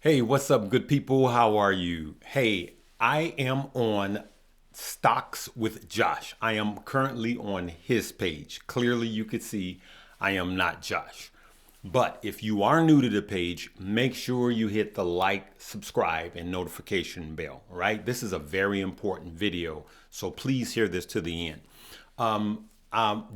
Hey, what's up, good people? How are you? Hey, I am on Stocks with Josh. I am currently on his page. Clearly, you could see I am not Josh. But if you are new to the page, make sure you hit the like, subscribe, and notification bell. All right? This is a very important video, so please hear this to the end.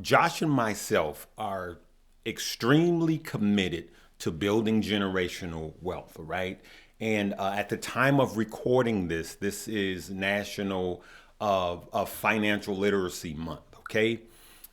Josh and myself are extremely committed to building generational wealth, right? And at the time of recording this, this is National Financial Literacy Month, okay?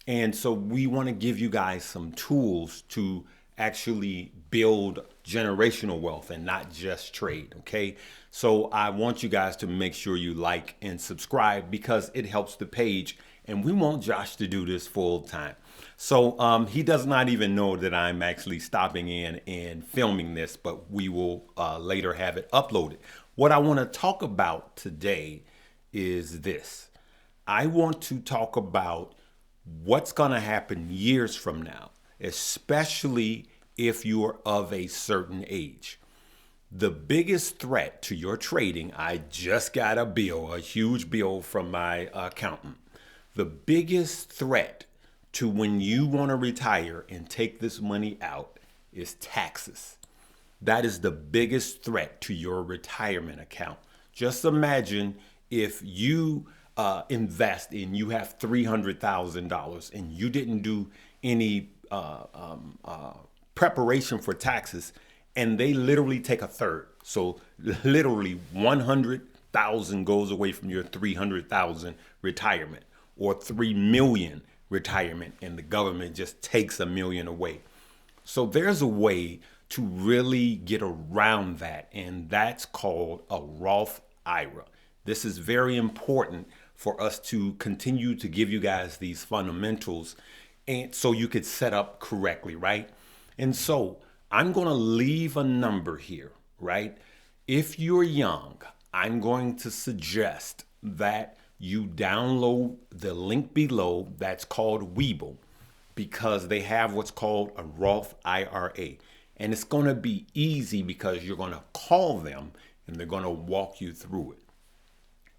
And so we want to give you guys some tools to actually build generational wealth and not just trade, okay? So I want you guys to make sure you like and subscribe because it helps the page, and we want Josh to do this full time. So he does not even know that I'm actually stopping in and filming this, but we will later have it uploaded. What I want to talk about today is this. I want to talk about what's going to happen years from now, especially if you are of a certain age. The biggest threat to your trading, I just got a bill, a huge bill from my accountant. The biggest threat to when you want to retire and take this money out is taxes. That is the biggest threat to your retirement account. Just imagine if you invest and you have $300,000 and you didn't do any preparation for taxes, and they literally take a third. So literally 100,000 goes away from your 300,000 retirement, or 3 million retirement, and the government just takes 1 million away. So there's a way to really get around that, and that's called a Roth IRA. This is very important for us to continue to give you guys these fundamentals, and so you could set up correctly, right? And so I'm going to leave a number here, right? If you're young, I'm going to suggest that you download the link below that's called Webull, because they have what's called a Roth IRA. And it's going to be easy because you're going to call them and they're going to walk you through it.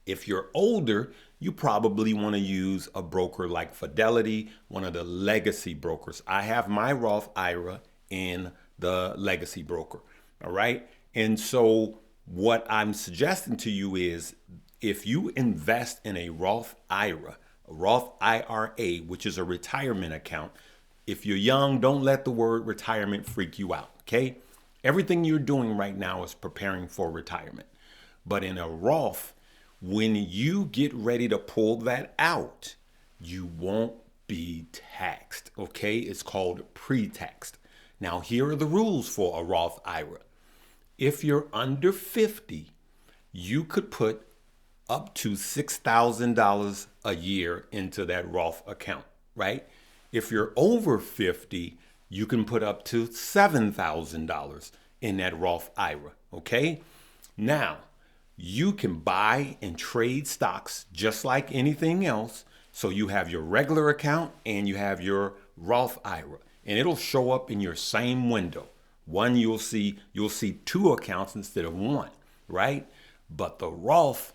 If you're older, you probably want to use a broker like Fidelity, one of the legacy brokers. I have my Roth IRA in the legacy broker. All right. And so what I'm suggesting to you is, if you invest in a Roth IRA, a Roth IRA, which is a retirement account, if you're young, don't let the word retirement freak you out, okay? Everything you're doing right now is preparing for retirement. But in a Roth, when you get ready to pull that out, you won't be taxed, okay? It's called pre-taxed. Now, here are the rules for a Roth IRA. If you're under 50, you could put up to $6,000 a year into that Roth account, right? If you're over 50, you can put up to $7,000 in that Roth IRA, okay? Now, you can buy and trade stocks just like anything else. So you have your regular account and you have your Roth IRA, and it'll show up in your same window. One, you'll see 2 accounts instead of 1, right? But the Roth,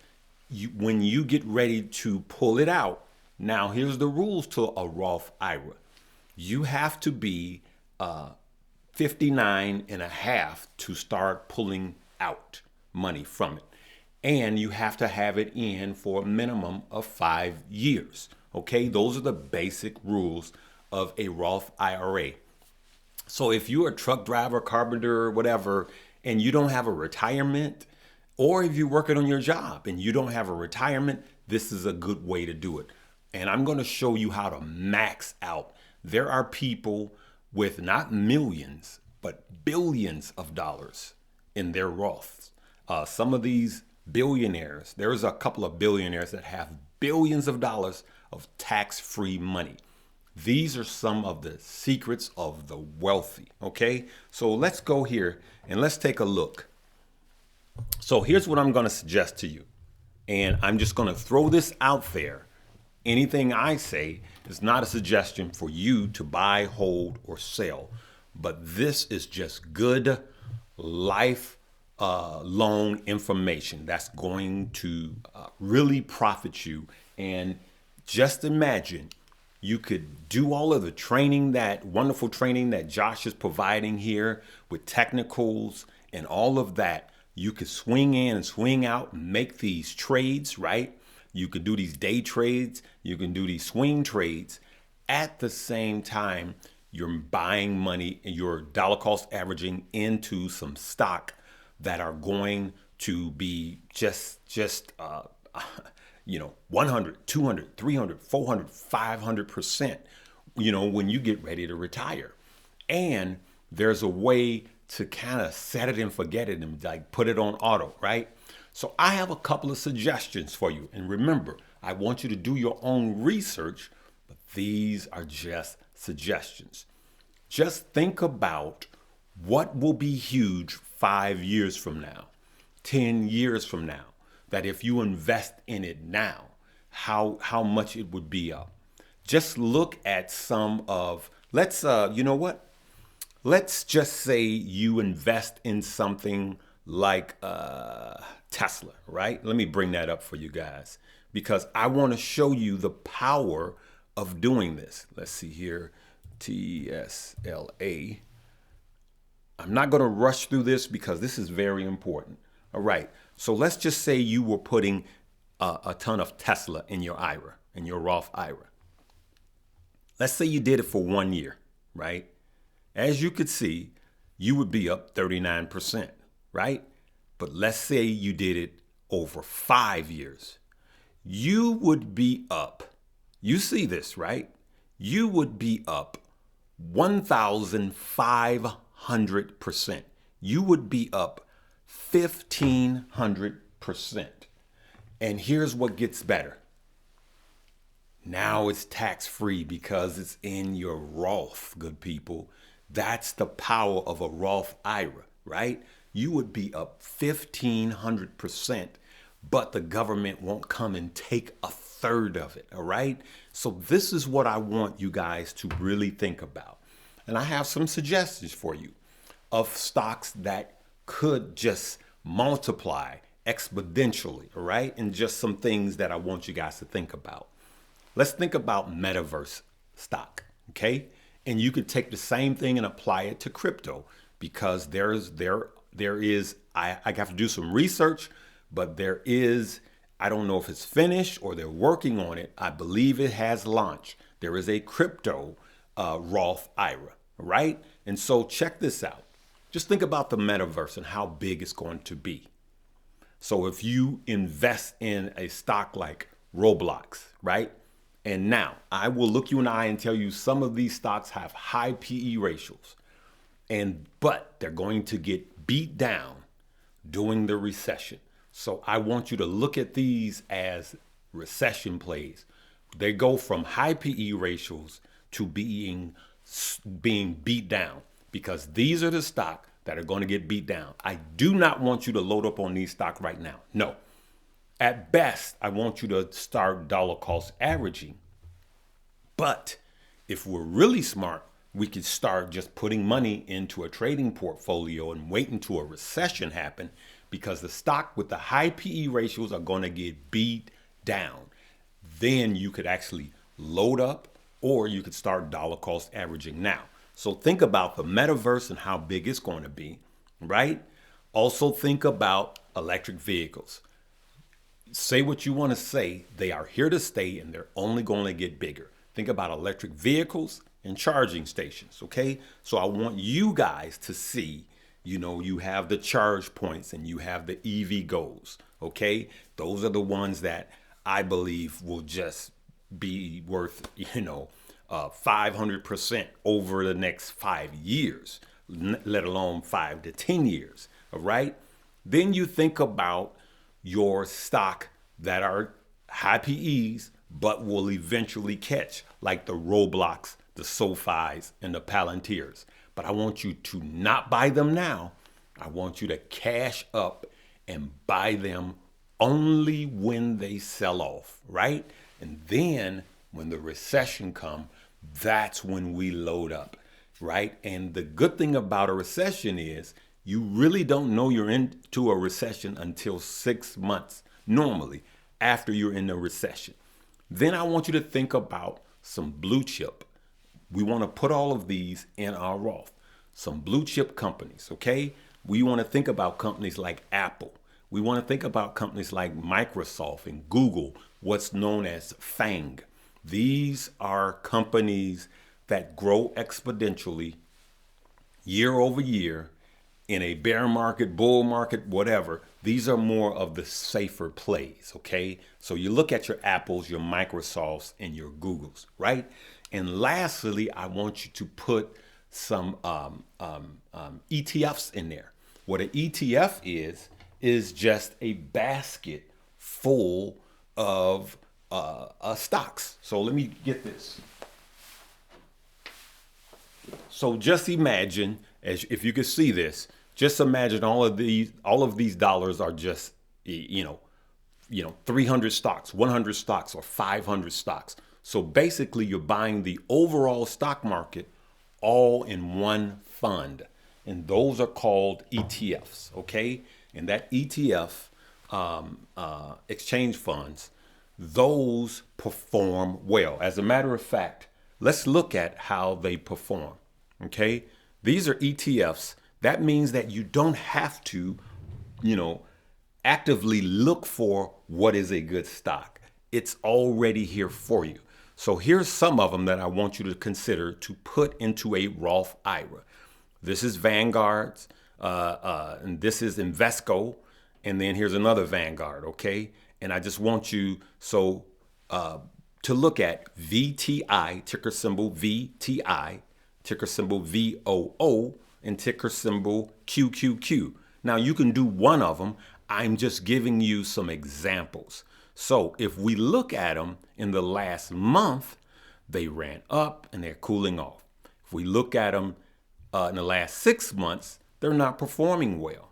when you get ready to pull it out, now here's the rules to a Roth IRA. You have to be 59 and a half to start pulling out money from it. And you have to have it in for a minimum of 5 years. Okay, those are the basic rules of a Roth IRA. So if you're a truck driver, carpenter, whatever, and you don't have a retirement, or if you're working on your job and you don't have a retirement, this is a good way to do it. And I'm going to show you how to max out. There are people with not millions, but billions of dollars in their Roths. Some of these billionaires, there's a couple of billionaires that have billions of dollars of tax-free money. These are some of the secrets of the wealthy, okay? So let's go here and let's take a look. So here's what I'm going to suggest to you. And I'm just going to throw this out there. Anything I say is not a suggestion for you to buy, hold, or sell. But this is just good life loan information that's going to really profit you. And just imagine you could do all of the training, that wonderful training that Josh is providing here with technicals and all of that. You could swing in and swing out and make these trades, right? You could do these day trades. You can do these swing trades. At the same time, you're buying money and you're dollar cost averaging into some stock that are going to be just 100, 200, 300, 400, 500%, when you get ready to retire. And there's a way to kind of set it and forget it and like put it on auto, right? So I have a couple of suggestions for you. And remember, I want you to do your own research, but these are just suggestions. Just think about what will be huge 5 years from now, 10 years from now, that if you invest in it now, how much it would be up. Just look at some of, let's just say you invest in something like Tesla, right? Let me bring that up for you guys because I want to show you the power of doing this. Let's see here, TSLA. I'm not going to rush through this because this is very important. All right. So let's just say you were putting a ton of Tesla in your IRA, in your Roth IRA. Let's say you did it for 1 year, right? As you could see, you would be up 39%, right? But let's say you did it over 5 years. You would be up, you see this, right? You would be up 1,500%. You would be up 1,500%. And here's what gets better. Now it's tax-free because it's in your Roth, good people. That's the power of a Roth IRA, right? You would be up 1,500%, but the government won't come and take a third of it, all right? So this is what I want you guys to really think about. And I have some suggestions for you of stocks that could just multiply exponentially, all right? And just some things that I want you guys to think about. Let's think about metaverse stock, okay? And you could take the same thing and apply it to crypto because I have to do some research, but I don't know if it's finished or they're working on it. I believe it has launched. There is a crypto Roth IRA, right? And so check this out. Just think about the metaverse and how big it's going to be. So if you invest in a stock like Roblox, right? And now I will look you in the eye and tell you some of these stocks have high PE ratios, but they're going to get beat down during the recession. So I want you to look at these as recession plays. They go from high PE ratios to being beat down because these are the stock that are going to get beat down. I do not want you to load up on these stocks right now. No. At best, I want you to start dollar cost averaging. But if we're really smart, we could start just putting money into a trading portfolio and wait until a recession happen because the stock with the high PE ratios are going to get beat down. Then you could actually load up or you could start dollar cost averaging now. So think about the metaverse and how big it's going to be, right? Also think about electric vehicles. Say what you want to say. They are here to stay and they're only going to get bigger. Think about electric vehicles and charging stations, okay? So I want you guys to see, you have the charge points and you have the EV goals, okay? Those are the ones that I believe will just be worth, 500% over the next 5 years, let alone 5 to 10 years, all right? Then you think about your stock that are high PEs, but will eventually catch, like the Roblox, the SoFis, and the Palantirs. But I want you to not buy them now. I want you to cash up and buy them only when they sell off, right? And then when the recession comes, that's when we load up, right? And the good thing about a recession is You really don't know you're into a recession until 6 months, normally, after you're in a recession. Then I want you to think about some blue chip. We want to put all of these in our Roth. Some blue chip companies, okay? We want to think about companies like Apple. We want to think about companies like Microsoft and Google, what's known as FANG. These are companies that grow exponentially year over year in a bear market, bull market, whatever. These are more of the safer plays, okay? So you look at your Apples, your Microsofts, and your Googles, right? And lastly, I want you to put some ETFs in there. What an ETF is just a basket full of stocks. So let me get this. So just imagine, as if you could see this, just imagine all of these dollars are just 300 stocks, 100 stocks, or 500 stocks. So basically, you're buying the overall stock market all in one fund, and those are called ETFs. Okay, and that ETF exchange funds, those perform well. As a matter of fact, let's look at how they perform. Okay, these are ETFs. That means that you don't have to, actively look for what is a good stock. It's already here for you. So here's some of them that I want you to consider to put into a Roth IRA. This is Vanguard's, and this is Invesco, and then here's another Vanguard, okay? And I just want you to look at VTI, ticker symbol VTI, ticker symbol VOO, and ticker symbol QQQ. Now you can do one of them. I'm just giving you some examples. So if we look at them in the last month, they ran up and they're cooling off. If we look at them in the last 6 months, they're not performing well.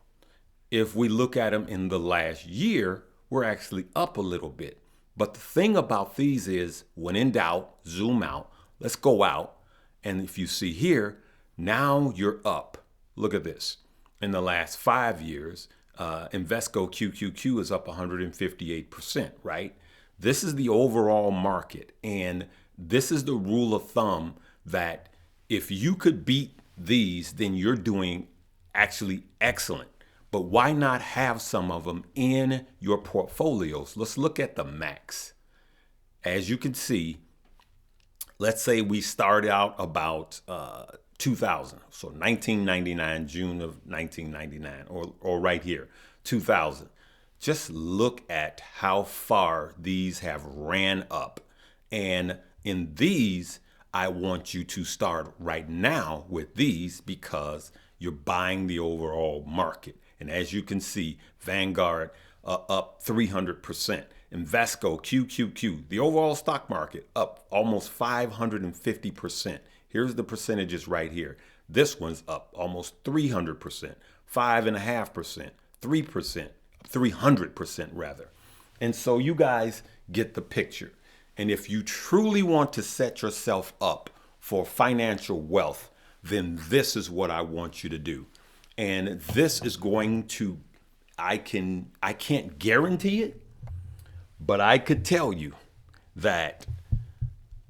If we look at them in the last year, we're actually up a little bit. But the thing about these is, when in doubt, zoom out. Let's go out. And if you see here, now you're up. Look at this. In the last 5 years, Invesco QQQ is up 158%, right? This is the overall market. And this is the rule of thumb that if you could beat these, then you're doing actually excellent. But why not have some of them in your portfolios? Let's look at the max. As you can see, let's say we start out about 2000. So 1999, June of 1999, or right here, 2000. Just look at how far these have ran up. And in these, I want you to start right now with these because you're buying the overall market. And as you can see, Vanguard up 300%. Invesco, QQQ, the overall stock market up almost 550%. Here's the percentages right here. This one's up almost 300%, 5.5%, 3%, 300% rather. And so you guys get the picture. And if you truly want to set yourself up for financial wealth, then this is what I want you to do. And this is going to, I can't guarantee it, but I could tell you that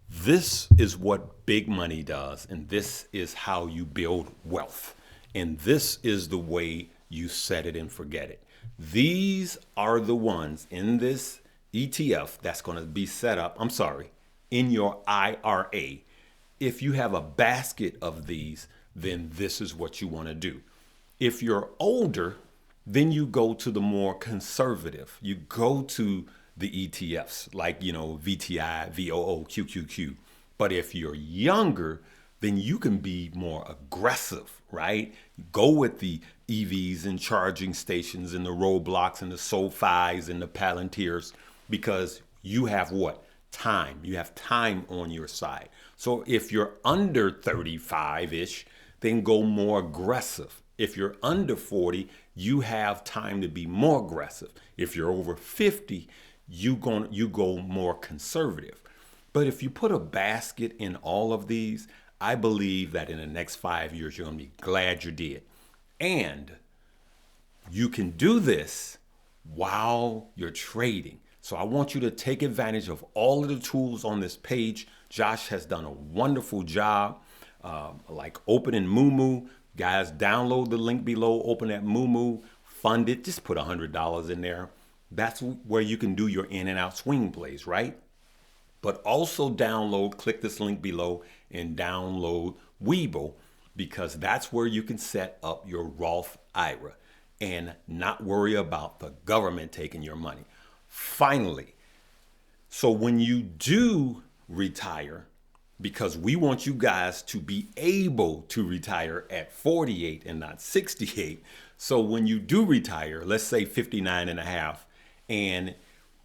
this is what big money does, and this is how you build wealth. And this is the way you set it and forget it. These are the ones in this ETF that's going to be set up, in your IRA. If you have a basket of these, then this is what you want to do. If you're older, then you go to the more conservative. You go to the ETFs like, VTI, VOO, QQQ. But if you're younger, then you can be more aggressive, right? Go with the EVs and charging stations and the Roblox and the SoFis and the Palantirs because you have what? Time. You have time on your side. So if you're under 35-ish, then go more aggressive. If you're under 40, you have time to be more aggressive. If you're over 50, you go more conservative. But if you put a basket in all of these, I believe that in the next 5 years, you're going to be glad you did. And you can do this while you're trading. So I want you to take advantage of all of the tools on this page. Josh has done a wonderful job, like Open and Moomoo. Guys, download the link below, open at Moomoo, fund it, just put $100 in there. That's where you can do your in and out swing plays, right? But also click this link below and download Webull, because that's where you can set up your Roth IRA and not worry about the government taking your money. Finally, so when you do retire, because we want you guys to be able to retire at 48 and not 68. So when you do retire, let's say 59 and a half, and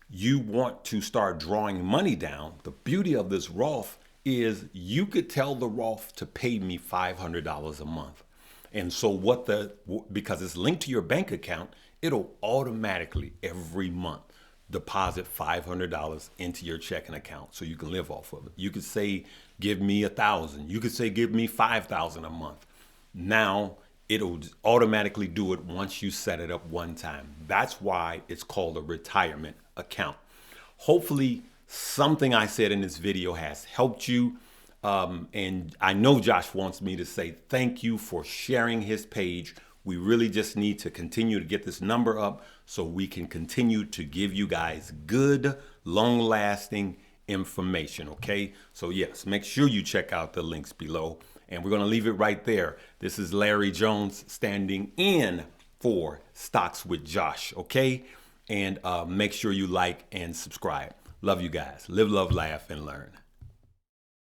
you want to start drawing money down, the beauty of this Roth is you could tell the Roth to pay me $500 a month. And so because it's linked to your bank account, it'll automatically every month deposit $500 into your checking account so you can live off of it. You could say, give me $1,000. You could say, give me $5,000 a month. Now it'll automatically do it once you set it up one time. That's why it's called a retirement account. Hopefully something I said in this video has helped you. And I know Josh wants me to say thank you for sharing his page. We really just need to continue to get this number up so we can continue to give you guys good, long-lasting information, okay? So yes, make sure you check out the links below. And we're going to leave it right there. This is Larry Jones standing in for Stocks with Josh, okay? And make sure you like and subscribe. Love you guys. Live, love, laugh, and learn.